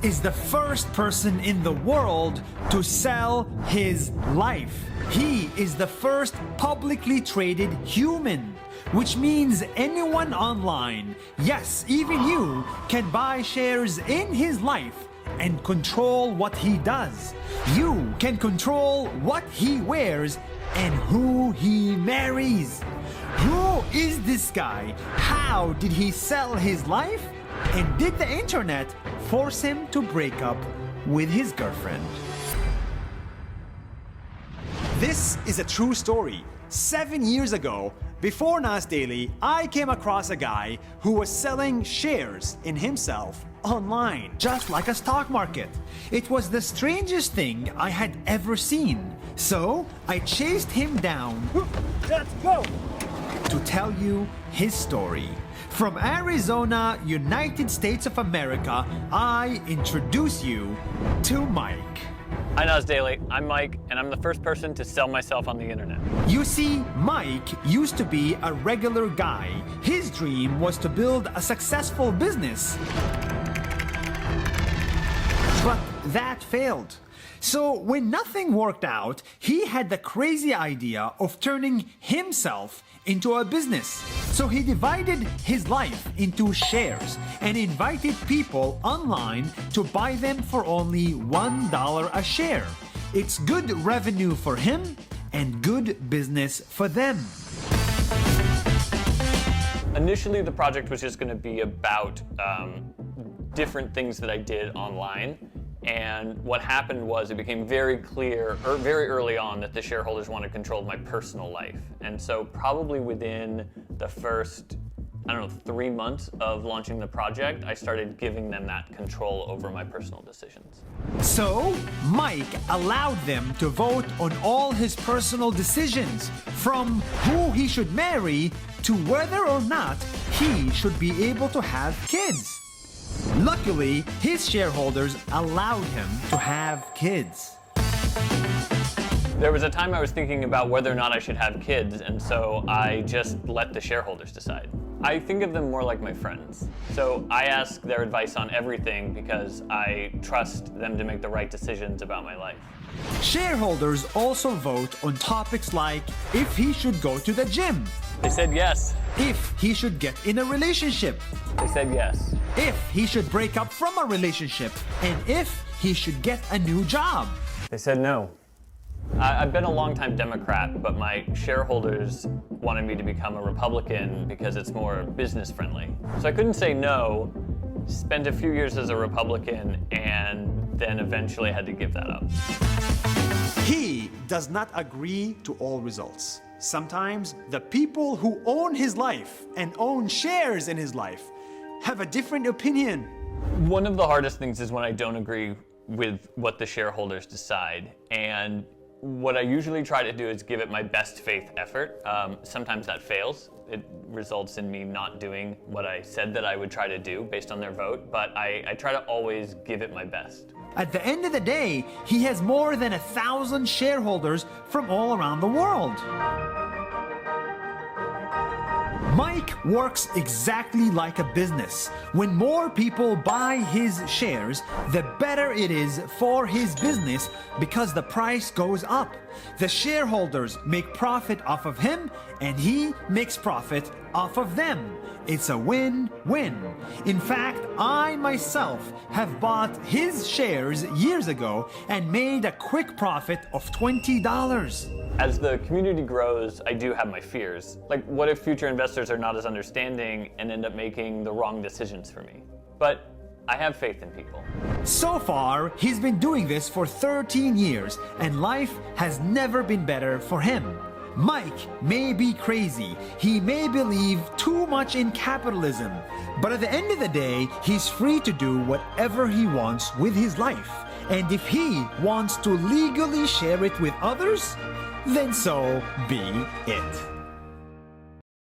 is the first person in the world to sell his life. He is the first publicly traded human, which means anyone online, yes, even you, can buy shares in his life and control what he does. You can control what he wears and who he marries. Who is this guy? How did he sell his life? And did the internet force him to break up with his girlfriend? This is a true story. 7 years ago, before Nas Daily, I came across a guy who was selling shares in himself online, just like a stock market. It was the strangest thing I had ever seen. So I chased him down. Let's go! To tell you his story. From Arizona, United States of America, I introduce you to Mike. Hi Nas Daily, I'm Mike, and I'm the first person to sell myself on the internet. You see, Mike used to be a regular guy. His dream was to build a successful business. But that failed. So when nothing worked out, he had the crazy idea of turning himself into a business. So he divided his life into shares and invited people online to buy them for only $1 a share. It's good revenue for him and good business for them. Initially, the project was just going to be about different things that I did online. And what happened was it became very clear, very early on, that the shareholders wanted control of my personal life. And so probably within the first, 3 months of launching the project, I started giving them that control over my personal decisions. So Mike allowed them to vote on all his personal decisions, from who he should marry to whether or not he should be able to have kids. Luckily, his shareholders allowed him to have kids. There was a time I was thinking about whether or not I should have kids, and so I just let the shareholders decide. I think of them more like my friends. So I ask their advice on everything because I trust them to make the right decisions about my life. Shareholders also vote on topics like if he should go to the gym, They said yes. if he should get in a relationship, They said yes. if he should break up from a relationship, and if he should get a new job. They said no. I've been a longtime Democrat, but my shareholders wanted me to become a Republican because it's more business friendly. So I couldn't say no, spent a few years as a Republican, and then eventually had to give that up. He does not agree to all results. Sometimes the people who own his life and own shares in his life have a different opinion. One of the hardest things is when I don't agree with what the shareholders decide. And what I usually try to do is give it my best faith effort. Sometimes that fails. It results in me not doing what I said that I would try to do based on their vote, but I try to always give it my best. At the end of the day, he has more than 1,000 shareholders from all around the world. Mike works exactly like a business. When more people buy his shares, the better it is for his business because the price goes up. The shareholders make profit off of him, and he makes profit off of them. It's a win-win. In fact, I myself have bought his shares years ago and made a quick profit of $20. As the community grows, I do have my fears. Like, what if future investors are not as understanding and end up making the wrong decisions for me? But I have faith in people. So far, he's been doing this for 13 years, and life has never been better for him. Mike may be crazy, he may believe too much in capitalism, but at the end of the day, he's free to do whatever he wants with his life. And if he wants to legally share it with others, then so be it.